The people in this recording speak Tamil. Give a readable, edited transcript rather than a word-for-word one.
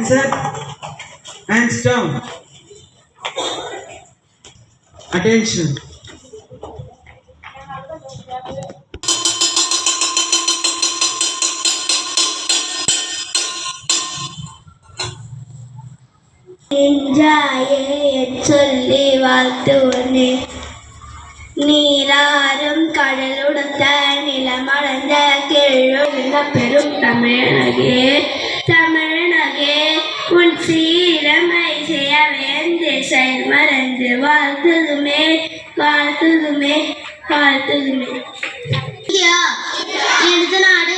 Hands up. Hands down. Attention. நெஞ்சாயே சொல்லி வாழ்த்துவனே நீராறும் கடலுடுத்த நிலமளந்த கீழொழுந்த பெரும் தமிழனகே தமிழனகே உன் சீரமை செய்ய வேந்து செயல் மறந்து வாழ்த்துதுமே வாழ்த்துதுமே வாழ்த்துதுமே. எனது நாடு